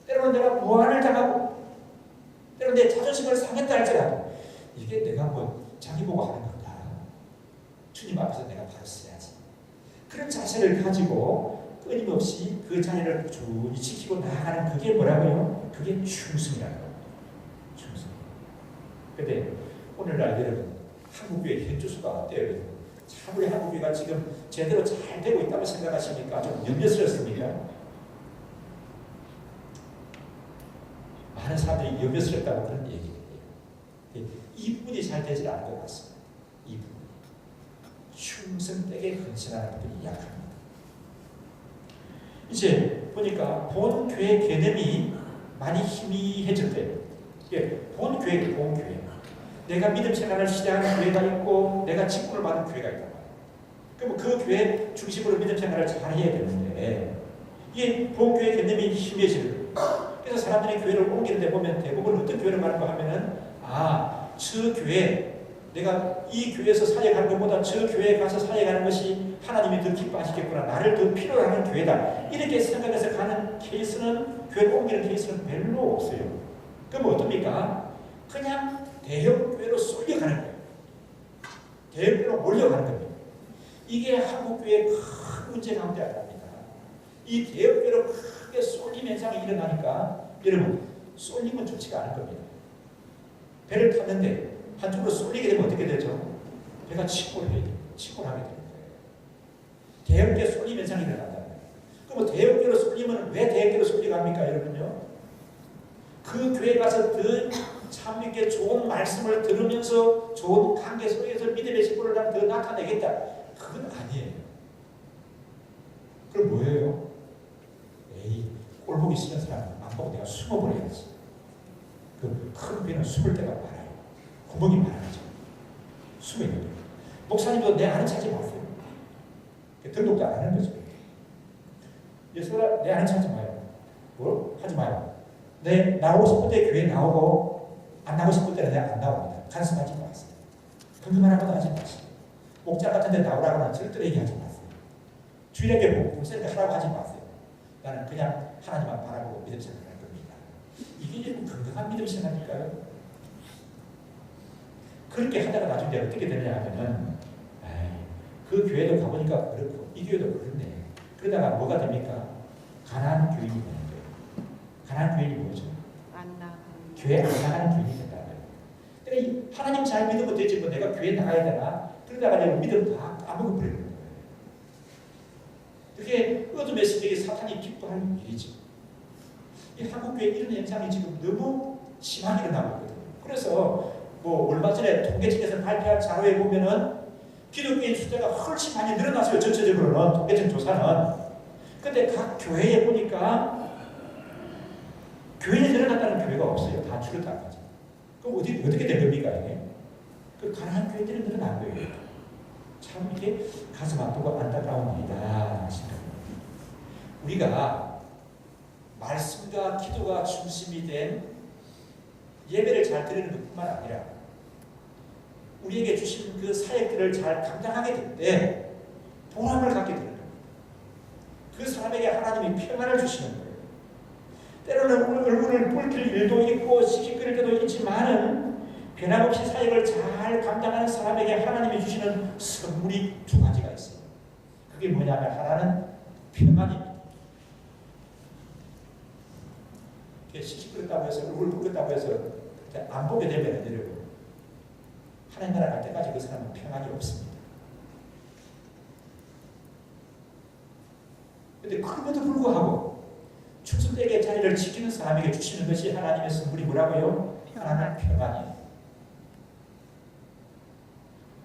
때로는 내가 무한을 당하고 때로는 내 자존심을 상했다 할지라도 이게 내가 뭐 자기 보고 하는 건가. 주님 앞에서 내가 바로 써야지. 그런 자세를 가지고 끊임없이 그 자리를 꾸준히 지키고 나아가는 그게 뭐라고요? 그게 충성이라는 겁니다. 충성. 근데 오늘날 여러분 한국교회 현주수가 어때요? 참 우리 한국교회가 지금 제대로 잘 되고 있다고 생각하십니까? 좀 염려스럽습니까? 많은 사람들이 염려스럽다고 그런 얘기를 해요. 이 부분이 잘 되지 않을 것 같습니다. 이 부분. 충성되게 헌신하는 부분이 약합니다. 이제 보니까 본교회 개념이 많이 희미해질 때예요. 본교회, 본교회. 내가 믿음 생활을 시작하는 교회가 있고 내가 직분을 받은 교회가 있다. 그럼 그 교회 중심으로 믿음 생활을 잘 해야 되는데 이게 본교회 개념이 희미해지는 거예요. 그래서 사람들이 교회를 옮기는 데 보면 대부분 어떤 교회를 가는가 하면은 저 교회 내가 이 교회에서 사역하는 것보다 저 교회에 가서 사역하는 것이 하나님이 더 기뻐하시겠구나. 나를 더 필요로 하는 교회다. 이렇게 생각해서 가는 케이스는 교회를 옮기는 케이스는 별로 없어요. 그럼 어떻습니까? 그냥 대형교회로 쏠려가는 거예요. 대형교회로 몰려가는 겁니다. 이게 한국교회의 큰 문제 가운데 하나입니다. 이 대형교회로 크게 쏠림 현상이 일어나니까 여러분 쏠림은 좋지가 않을 겁니다. 배를 탔는데 한쪽으로 쏠리게 되면 어떻게 되죠? 배가 침몰하게 됩니다. 대형교회 쏠림 현상이 일어난다는 거예요. 그럼 대형교회로 쏠리면 왜 대형교회로 쏠려갑니까 여러분요? 그 교회 가서 참 이렇게 좋은 말씀을 들으면서 좋은 관계 속에서 믿음의 직분을 더 나타내겠다. 그건 아니에요. 그럼 뭐예요? 에이, 꼴보기 싫은 사람 안 보고 내가 숨어버려야지. 그 큰 배는 숨을 데가 많아요. 구멍이 많아죠. 숨어 있는 거예요. 목사님도 내 아는 찾지 마세요. 등록도 안 하는 거죠. 예수가 내 아는 찾지 마요. 뭐? 하지 마요. 내 나오고 싶을 때 교회 나오고 안 나오고 싶을 때는 내가 안 나옵니다. 간섭하지 마세요. 궁금한 것도 하지 마세요. 목장 같은 데 나오라고는 절대로 얘기하지 마세요. 주일에게 목사님께 하라고 하지 마세요. 나는 그냥 하나님만 바라보고 믿음 생활할 겁니다. 이게 건강한 믿음 생활일까요? 그렇게 하다가 나중에 어떻게 되느냐 하면은 그 교회도 가보니까 그렇고 이 교회도 그렇네. 그러다가 뭐가 됩니까? 가난한 교인이 되는 거예요. 가난한 교인이 뭐죠? 교회 안 나가는 교인이 된다는 거예요. 그러니까 하나님 잘 믿으면 되지 뭐 내가 교회 나가야 되나? 그러다가 내가 믿음 다 까먹어버리는 거예요. 그게 어둠의 세계에 사탄이 기뻐하는 일이죠. 이 한국교회 이런 현상이 지금 너무 심하게 일어나고 있거든요. 그래서 뭐 얼마 전에 통계청에서 발표한 자료에 보면은 기독교인 숫자가 훨씬 많이 늘어났어요. 전체적으로는 통계청 조사는. 근데 각 교회에 보니까 교인이 늘어났다는 교회가 없어요. 다 줄었다는 거죠. 그럼 어떻게 된 겁니까 이게? 그 가난한 교회들이 늘어난 거예요. 참 이게 가슴 아프고 안타까운 일이다 생각합니다. 우리가 말씀과 기도가 중심이 된 예배를 잘 드리는 것뿐만 아니라 우리에게 주신 그 사역들을 잘 감당하게 될 때 보람을 갖게 되는 겁니다. 그 사람에게 하나님이 평안을 주시는 거예요. 때로는 얼굴을 붉힐 일도 있고 시기끓일 때도 있지만은 변함없이 사역을 잘 감당하는 사람에게 하나님이 주시는 선물이 두 가지가 있어요. 그게 뭐냐면 하나는 평안입니다. 시시끄럽다고 해서 얼굴 붉었다고 해서 안 보게 되면 여러분 하나님 나라 갈 때까지 그 사람은 평안이 없습니다. 그런데 그럼에도 불구하고 축소되게 자리를 지키는 사람에게 주시는 것이 하나님의 선물이 뭐라고요? 하나는 평안이에요.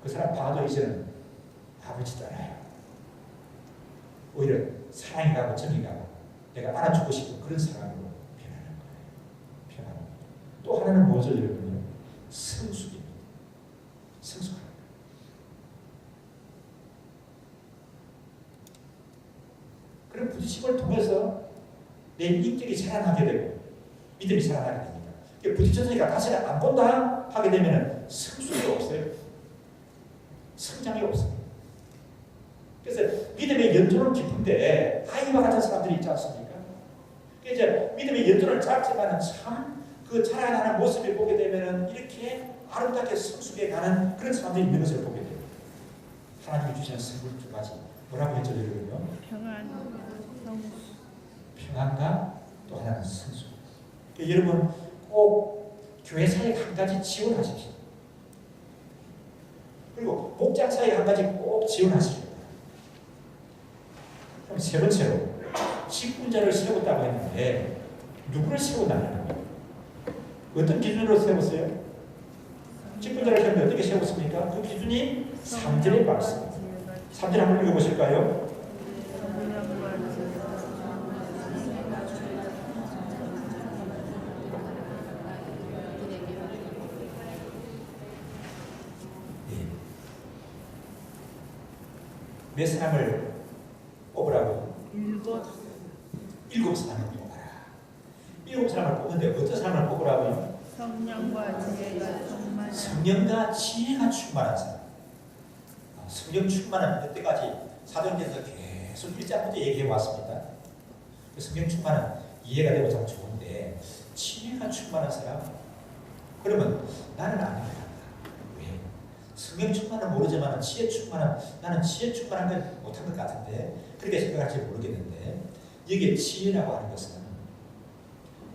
그 사람 봐도 이제는 아버지도 알아요. 오히려 사랑이 가고 정이 가고 내가 알아주고 싶은 그런 사람으로 변하는 거예요. 평안입니다. 또 하나는 뭐죠 여러분요? 성숙입니다. 성숙하는 거예요. 그런 부딪힘을 통해서 내 인격이 자라나게 되고 믿음이 자라나게 됩니다. 부딪혔으니까 다시는 안 본다 하게 되면 성숙이 없어요. 성장이 없습니다. 그래서 믿음의 연조는 깊은데 아이와 같은 사람들이 있지 않습니까? 이제 믿음의 연조는 짧지만 참 그 자라나는 모습을 보게 되면 이렇게 아름답게 성숙해가는 그런 사람들이 있는 것을 보게 돼요. 하나님이 주시는 선물 두 가지 뭐라고 했죠 여러분요? 평안과 또 하나는 성숙. 그러니까 여러분 꼭 교회 사역 한 가지 지원하십시오. 그리고 목장 사역 한 가지 꼭 지원하십시오. 그럼 세 번째로 직분자를 세웠다고 했는데 누구를 세웠다는 겁니까? 어떤 기준으로 세웠어요? 직분자를 세우는데 어떻게 세웠습니까? 그 기준이 3절의 말씀입니다. 3절 한번 읽어보실까요? 몇 사람을 뽑으라고? 7 사람을 뽑아라. 7 사람을 뽑는데 어떤 사람을 뽑으라고요? 성령과 지혜가 충만한 사람. 성령 충만은 여태까지 사도행전에서 계속 1장부터 얘기해 왔습니다. 성령 충만은 이해가 되고 참 좋은데 지혜가 충만한 사람? 그러면 나는 아닙니다. 왜? 성령 충만은 모르지만 지혜 충만은 나는 지혜 충만한 건 못한 것 같은데 그렇게 생각할지 모르겠는데 여기에 지혜라고 하는 것은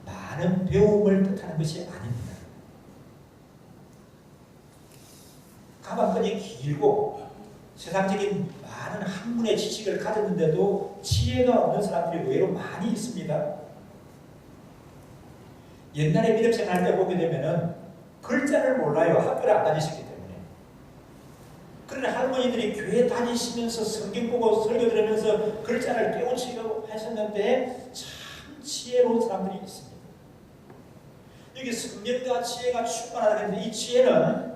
많은 배움을 뜻하는 것이 아닙니다. 가방끈이 길고 세상적인 많은 학문의 지식을 가졌는데도 지혜가 없는 사람들이 의외로 많이 있습니다. 옛날에 믿음 생활할 때 보게 되면은 글자를 몰라요. 학교를 안 다니셨기 때문에. 그러나 할머니들이 교회 다니시면서 성경 보고 설교 들으면서 글자를 깨우치려고 하셨는데 참 지혜로운 사람들이 있습니다. 여기 성령과 지혜가 충만하다는데 이 지혜는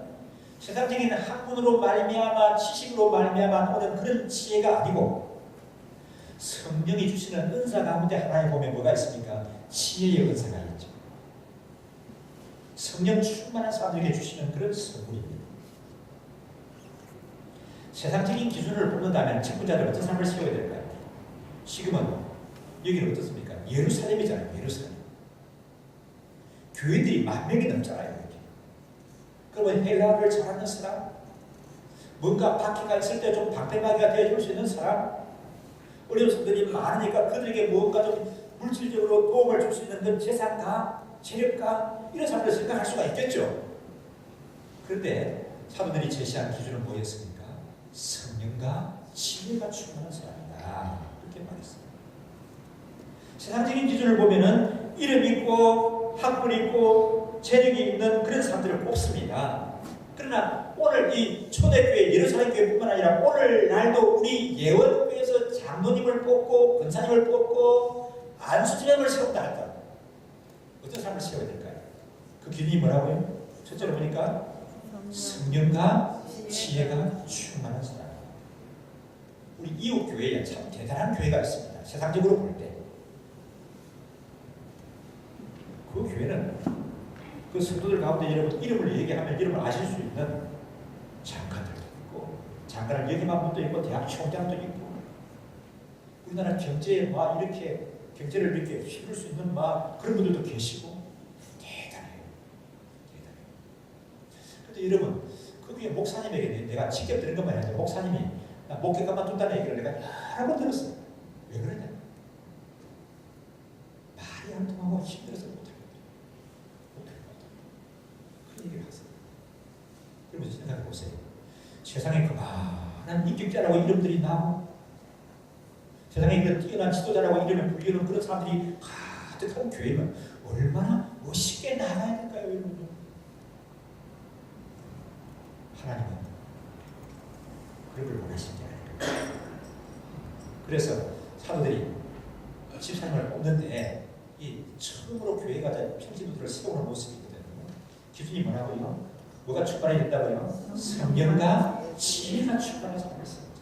세상적인 학문으로 말미암아 지식으로 말미암아 오는 그런 지혜가 아니고 성령이 주시는 은사 가운데 하나에 보면 뭐가 있습니까? 지혜의 은사가 있죠. 성령 충만한 사람들에게 주시는 그런 선물입니다. 세상적인 기준을 뽑는다면 직분자들 어떤 삶을 세워야 될까요? 지금은 여기는 어떻습니까? 예루살렘이잖아요. 예루살렘. 교인들이 10,000명이 넘잖아요. 이렇게. 그러면 헬라어를 잘하는 사람, 뭔가 박해가 있을 때 좀 방패막이가 되어줄 수 있는 사람, 어려운 사람들이 많으니까 그들에게 무언가 좀 물질적으로 도움을 줄 수 있는 그 재산가, 재력가 이런 사람들 생각할 수가 있겠죠. 그런데 사도들이 제시한 기준은 뭐였습니까? 성령과 지혜가 충만한 사람이다. 이렇게 말했습니다. 세상적인 기준을 보면은 이름 있고 학문 있고 재력이 있는 그런 사람들을 뽑습니다. 그러나 오늘 이 초대교회 예루살렘 교회뿐만 아니라 오늘날도 우리 예원교회에서 장로님을 뽑고 권사님을 뽑고 안수진행을 세운다 할까? 어떤 사람을 세워야 될까요? 그 기준이 뭐라고요? 첫째로 보니까 성령과 지혜가 충만한 사람. 우리 이웃 교회에 참 대단한 교회가 있습니다. 세상적으로 볼 때. 그 교회는 그 성도들 가운데 여러분 이름을 얘기하면 이름을 아실 수 있는 장관들도 있고 장관을 역임한 분도 있고 대학 총장도 있고 우리나라 경제에 막 이렇게 경제를 이렇게 휘둘 수 있는 막 그런 분들도 계시고 대단해요. 대단해요. 근데 여러분 그 위에 목사님에게 내가 직접 들은 것만 아니라 목사님이 나 목회감만 둔다는 얘기를 내가 여러 번 들었어요. 왜 그러냐? 말이 안 통하고 힘들어서 못하겠다. 그 얘기를 하세요. 그러면서 생각해 보세요. 세상에 그만한 인격자라고 이름들이 나오고 세상에 그 뛰어난 지도자라고 이름을 불리는 그런 사람들이 가득한 교회면 얼마나 멋있게 나가야 될까요, 여러분? 하나님은 그런 걸 원하시는 게 아닐까요? 그래서 사도들이 집사님을 뽑는데 이 처음으로 교회가 평신도들을 세우는 모습이거든요. 기준이 뭐라고요? 뭐가 출발이 됐다고요? 성령과 지혜가 출발해서 그랬습니다.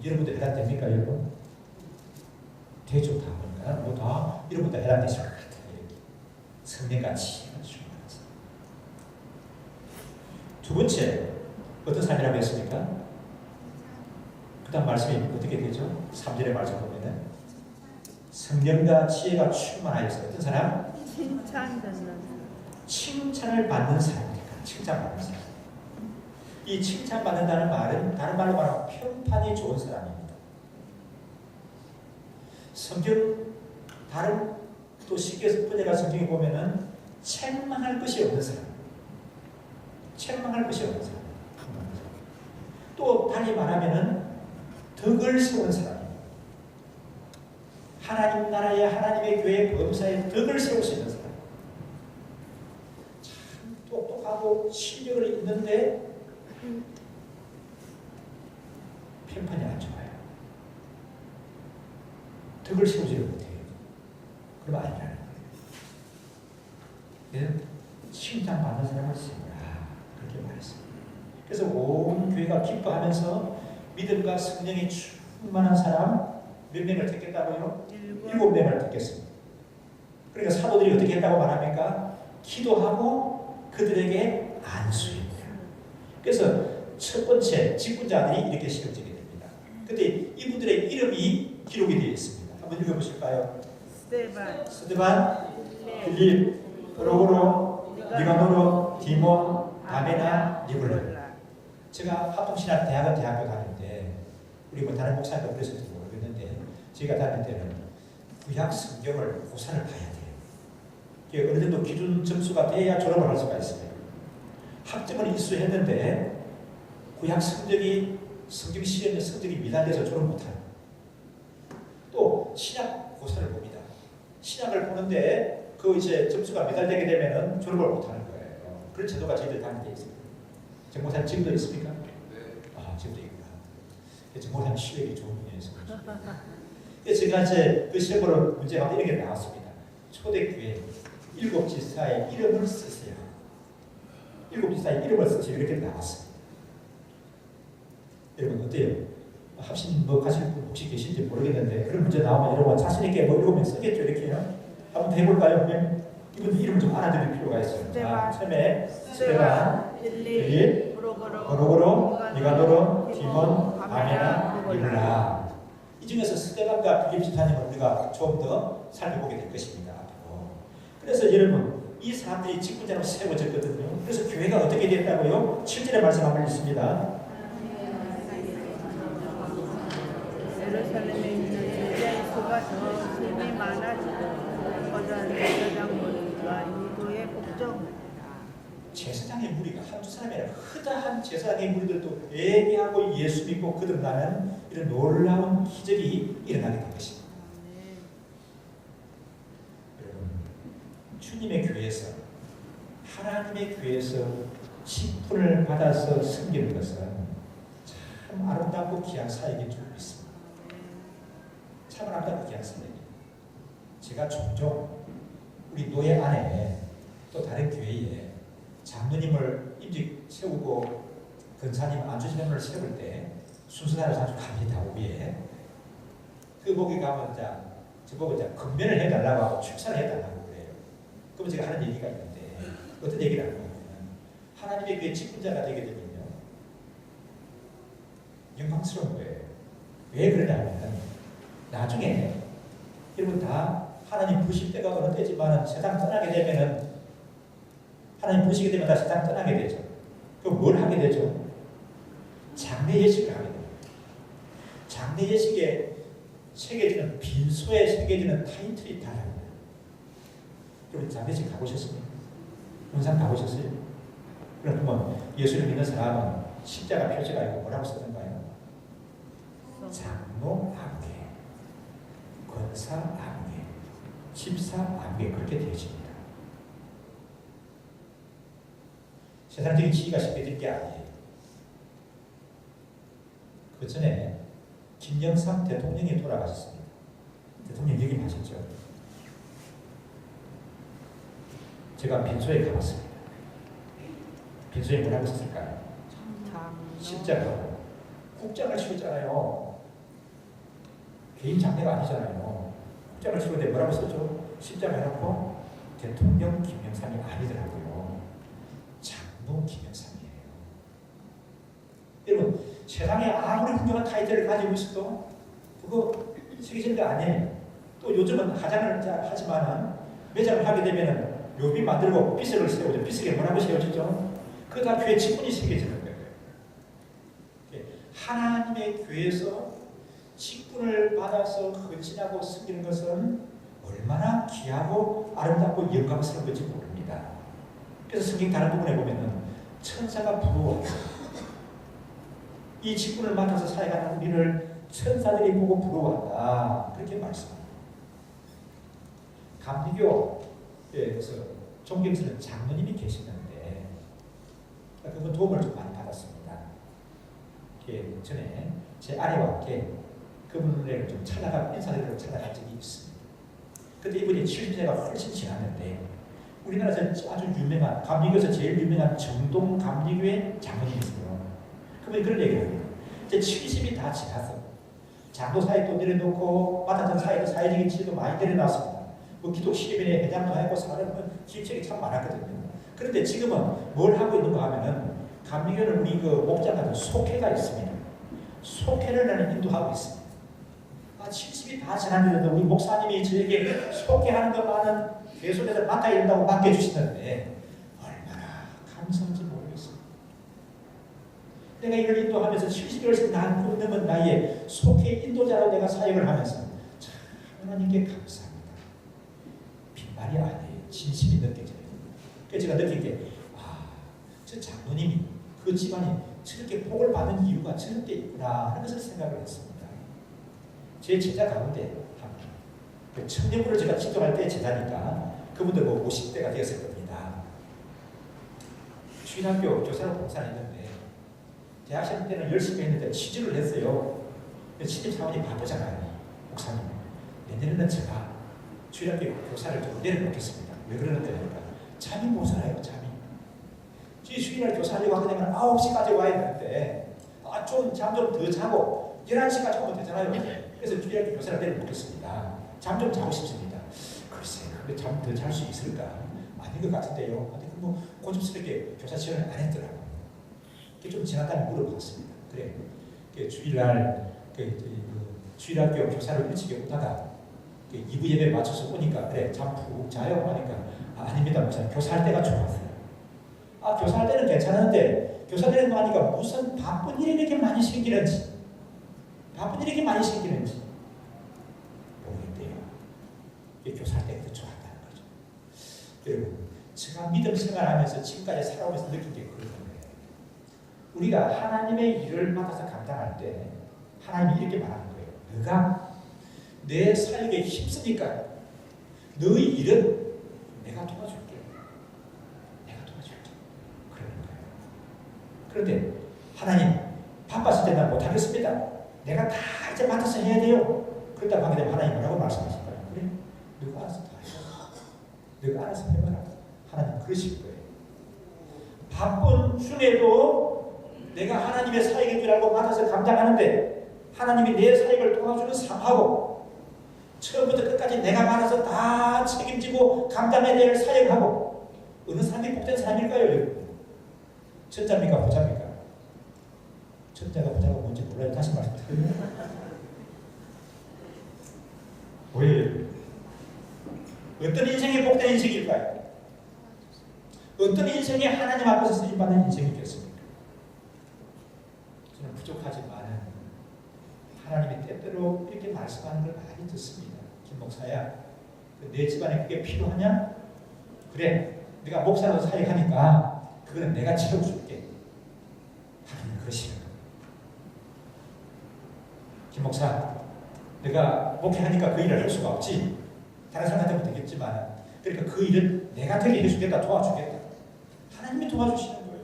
여러분들 해당됩니까, 여러분? 대충 다 보니까 뭐 다 여러분들 해당되실 것 같아요. 성령과 지혜가 출발해서. 두 번째 어떤 삶이라고 했습니까? 그 다음 말씀이 어떻게 되죠? 3절의 말씀 보면은 성령과 지혜가 충만하여서 어떤 사람? 칭찬 듣는 사람. 칭찬을 받는 사람이니까 칭찬받는 사람. 이 칭찬받는다는 말은 다른 말로 말하면 평판이 좋은 사람입니다. 성경 다른 또 쉽게 번역한 성경에 보면은 책망할 것이 없는 사람. 책망할 것이 없는 사람. 또 달리 말하면은 덕을 세우는 사람입니다. 하나님 나라의 하나님의 교회 범사에 덕을 세울 수 있는 사람. 참 똑똑하고 실력을 있는데 평판이 안 좋아요. 덕을 세우지를 못해요. 그러면 아니라는 거예요. 칭찬받는 사람을 세우라. 그렇게 말했습니다. 그래서 온 교회가 기뻐하면서 믿음과 성령이 충만한 사람 몇 명을 택했다고요? 7명을 택했습니다. 그러니까 사도들이 어떻게 했다고 말합니까? 기도하고 그들에게 안수입니다. 그래서 첫 번째 직분자들이 이렇게 시험지게 됩니다. 근데 이분들의 이름이 기록이 되어 있습니다. 한번 읽어보실까요? 스데반, 빌립, 프로고로, 니가노로, 디몬, 다메나, 니골라. 제가 합동신학 대학은 대학교 다닐 때 우리 뭐 다른 목사님도 그랬을지 모르겠는데 제가 다닐 때는 구약 성경을 고사를 봐야 돼요. 어느 정도 기준 점수가 돼야 졸업을 할 수가 있어요. 학점을 이수했는데 구약 성경이 성경 시험에 성적이 미달돼서 졸업 못해요. 또 신약 고사를 봅니다. 신약을 보는데 그 이제 점수가 미달되게 되면은 졸업을 못하는 거예요. 그런 제도가 저희들 다닐 때 있습니다. 정목사님 지금도 있습니까? 지금도 있구나. 정목사님 실력이 좋은 분이어서. 제가 이제 그 시험으로 문제가 이런 게 나왔습니다. 초대교회 7지사의 이름을 쓰세요. 7지사의 이름을 쓰세요. 이렇게 나왔습니다. 여러분 어때요? 합신 뭐 가실 분 혹시 계신지 모르겠는데 그런 문제 나오면 여러분 자신 있게 뭐 7명 쓰겠죠 이렇게요? 한번 해볼까요? 이분 이름 좀 알아드릴 필요가 있어요. 자, 처음에 스데반, 빌립, 고로고로, 니가도로, 디몬, 바메나, 릴라. 이 중에서 스데반과 빌립 집사님을 우리가 좀 더 살펴보게 될 것입니다. 앞으로. 그래서 여러분 이 사람들이 직분자로 세워졌거든요. 그래서 교회가 어떻게 됐다고요? 7절의 말씀 한번 읽습니다. 예루살렘에 있는 유대인의 수가 더 심히 많아지고 거대한 제사장무리가 이도에 복종하니라. 제사장의 무리가 한두 사람이 아니라 흐다한 제사장의 무리들도 예배하고 예수 믿고 거듭나는 이런 놀라운 기적이 일어나게 된 것입니다. 여러분, 주님의 교회에서 하나님의 교회에서 직분을 받아서 섬기는 것은 참 아름답고 귀한 사역인 줄 믿습니다. 참 아름답고 귀한 사역입니다. 제가 종종 우리 노예 안에 또 다른 교회에 장로님을 임직 세우고 근사님 안주신님을 세울 때 순서대로 자주 갑니다. 위에 그 거기 가면 저보고 근면을 해달라고 하고 출산을 해달라고 그래요. 그러면 제가 하는 얘기가 있는데 어떤 얘기를 하냐면 하나님의 교회 직분자가 되게 되면요 영광스러운 거예요. 왜 그러냐면 나중에 여러분 다 하나님 부실 때가 어느 때지만 세상 떠나게 되면은 하나님 부시게 되면 다 세상 떠나게 되죠. 그럼 뭘 하게 되죠? 장례 예식을 하게 됩니다. 장례 예식에 새겨지는 빈소에 새겨지는 타이틀이 달라요. 여러분 장례 예식 가보셨습니까? 영상 가보셨어요? 그러면 예수를 믿는 사람은 십자가 표지가 있고 뭐라고 쓰던가요? 장로 암계, 권사 암계, 집사 암계 그렇게 되어집니다. 세상적인 지위가 쉽게 게 아니에요. 그 전에 김영삼 대통령이 돌아가셨습니다. 대통령 역임하셨죠. 제가 빈소에 가봤습니다. 빈소에 뭐라고 썼을까요? 십자가로 국장을 치웠잖아요. 개인 장례가 아니잖아요. 국장을 치웠는데 뭐라고 썼죠? 십자가 해놓고 대통령 김영삼이 아니더라고요. 장로 김영삼이에요. 여러분 세상에 아무리 훌륭한 타이틀을 가지고 있어도 그거 새겨지는 거 아니에요. 또 요즘은 화장을 하지만은 매장을 하게 되면은 묘비 만들고 비석을 세우죠. 비석에 뭐라고 세워지죠? 그거 다 교회 직분이 새겨지는 거예요. 하나님의 교회에서 직분을 받아서 헌신하고 섬기는 것은 얼마나 귀하고 아름답고 영광스러운 건지 모릅니다. 그래서 성경 다른 부분에 보면은 천사가 부러워해요. 이 직분을 맡아서 사역하는 우리를 천사들이 보고 부러워한다. 그렇게 말씀합니다. 감리교에서 존경스러운 장로님이 계시는데 그분 도움을 좀 많이 받았습니다. 전에 제 아내와 함께 그분을 좀 찾아가 인사드리러 찾아간 적이 있습니다. 그때 이분이 70세가 훨씬 지났는데 우리나라에서 아주 유명한 감리교에서 제일 유명한 정동 감리교의 장로님이세요. 그분이 그런 얘기를 합니다. 이제 70이 다 지나서 장로 사역도 내려놓고 맡았던 사회적인 지위도 많이 내려놨습니다. 뭐 기독 시민회 회장도 하고 사람은 기책이 참 많았거든요. 그런데 지금은 뭘 하고 있는가 하면은 감리교는 우리 그 목장같은 속회가 있습니다. 속회를 나는 인도하고 있습니다. 70이 다 지났는데도 우리 목사님이 저에게 속회하는 것만은 계속해서 맡아야 된다고 맡겨주시는데 얼마나 감사한지 모르겠어요. 내가 이걸 인도하면서 70여를 넘은 나이에 속회 인도자로 내가 사역을 하면서 참 하나님께 감사합니다. 빈말이 아니에요. 진심이 느껴져요. 그래서 제가 느낀 게 저 장로님이 그 집안이 저렇게 복을 받은 이유가 저런 데 있구나 하는 것을 생각을 했습니다. 제 제자 가운데 그 청년부를 제가 지도할 때 제자니까 그분들 뭐 50대가 되었을 겁니다. 주일학교 교사로 봉사를 했는데 대학생 때는 열심히 했는데 취직을 했어요. 취직 사원이 바쁘잖아요. 목사님, 내년에는 제가 주일학교 교사를 좀 내려놓겠습니다. 왜 그러는데 하니까 잠이 모자라요. 잠이. 주일날 교사하려고 하게 되면 9시까지 와야 되는데 좀 잠 좀 더 자고 11시까지 오면 되잖아요. 그래서 주일학교 교사를 내려놓겠습니다. 잠 좀 자고 싶습니다. 글쎄, 근데 잠 더 잘 수 있을까? 아닌 것 같은데요. 근데 뭐 고집스럽게 교사 지원을 안 했더라고요. 좀 지났다니 물어봤습니다. 그래, 주일날 주일학교 교사를 일찍 오다가 2부 예배 맞춰서 오니까 그래 잠 푹 자요 하니까 아닙니다 목사님, 교사할 때가 좋았어요. 교사할 때는 괜찮은데 교사 되는 거 하니까 무슨 바쁜 일이 이렇게 많이 생기는지 모르겠대요. 이게 교사할 때가 더 좋았다는 거죠. 여러분, 제가 믿음 생활하면서 지금까지 살아오면서 느낀 게 그런 거예요. 우리가 하나님의 일을 맡아서 감당할 때 하나님이 이렇게 말하는 거예요. 너가 내 사역에 힘쓰니까 너의 일은 내가 도와줄게. 그러는 거예요. 그런데 하나님, 바빴을 때 난 못하겠습니다. 내가 다 이제 맡아서 해야 돼요. 그러다 하게 되면 하나님 뭐라고 말씀하실까요? 그래, 너가 알아서 다 해. 너가 알아서 해봐라. 하나님 그러실 거예요. 바쁜 중에도 내가 하나님의 사역인 줄 알고 맡아서 감당하는데 하나님이 내 사역을 도와주는 삶하고 처음부터 끝까지 내가 맡아서 다 책임지고 감당해야 될 사역하고 어느 사람이 복된 사람일까요? 여러분? 천자입니까? 후자입니까? 천자가 후자가 뭔지 몰라요. 다시 말씀드려요. 왜? 어떤 인생이 복된 인생일까요? 어떤 인생이 하나님 앞에서 쓰임받는 인생이겠습니까? 저는 부족하지만 하나님이 때때로 이렇게 말씀하는 걸 많이 듣습니다. 김 목사야, 내 집안에 그게 필요하냐? 그래, 네가 목사로 사역하니까 그거는 내가 채워줄게. 하나님 그러시는 거예요. 김 목사, 내가 목회하니까 그 일을 할 수가 없지. 다른 사람한테는 되겠지만, 그러니까 그 일은 내가 되게 해주겠다, 도와주겠다. 하나님이 도와주시는 거예요.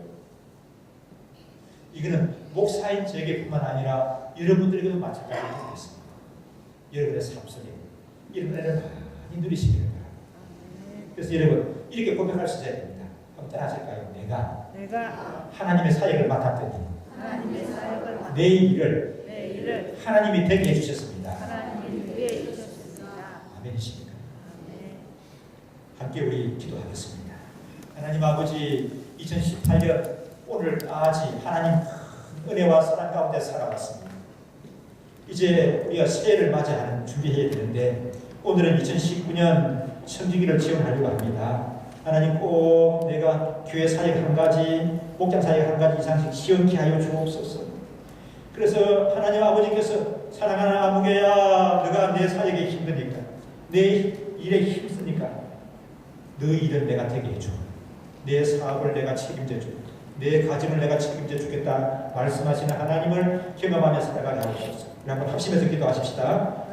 이거는 목사인 저에게뿐만 아니라 여러분들에게도 마찬가지로 되겠습니다. 여러분의 삶 속에 이런 은혜를 많이 누리시기를 바랍니다. 그래서 여러분 이렇게 고백할 수 있어야 됩니다. 한번 따라하실까요? 내가 하나님의 사역을 맡았더니 내 일을 하나님이 되게 해주셨습니다. 아멘이십니까? 함께 우리 기도하겠습니다. 하나님 아버지, 2018년 오늘 아직 하나님 큰 은혜와 사랑 가운데 살아왔습니다. 이제 우리가 새해를 맞이하는 준비해야 되는데 오늘은 2019년 청지기를 지원하려고 합니다. 하나님 꼭 내가 교회 사역 한 가지, 목장 사역 한 가지 이상씩 지원케 하여 주옵소서. 그래서 하나님 아버지께서 사랑하는 아무개야, 너가 내 사역에 힘드니까, 내 일에 힘쓰니까 너의 일은 내가 되게 해줘. 내 사업을 내가 책임져 줘. 내 가정을 내가 책임져 주겠다 말씀하시는 하나님을 경험하며 살아가게 하옵소서. 우리 한번 합심해서 기도하십시다.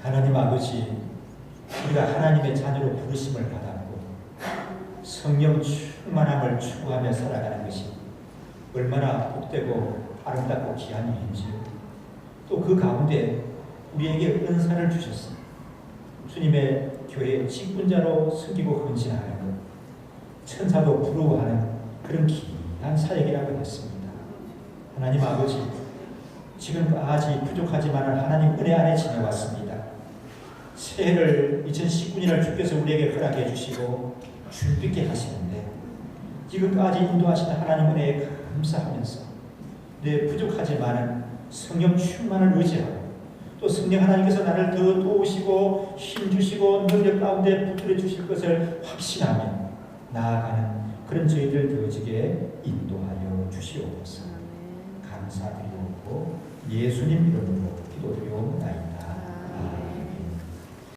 하나님 아버지, 우리가 하나님의 자녀로 부르심을 받았고 성령 충만함을 추구하며 살아가는 것이 얼마나 복되고 아름답고 귀한 일인지요. 또 그 가운데 우리에게 은사를 주셨습니다. 주님의 교회 직분자로 섬기고 헌신하는 것, 천사도 부러워하는 그런 귀한 사역이라고 했습니다. 하나님 아버지, 지금까지 부족하지만 하나님 은혜 안에 지내왔습니다. 새해를 2019년을 주께서 우리에게 허락해 주시고 주빛게 하시는데 지금까지 인도하시는 하나님 은혜에 감사하면서 내 부족하지만은 성령 충만을 의지하고 또 성령 하나님께서 나를 더 도우시고 힘주시고 능력 가운데 붙들어 주실 것을 확신하며 나아가는 그런 저희들 되어지게 인도하여 주시옵소서. 감사드리고 예수님 이름으로 기도드리옵나이다.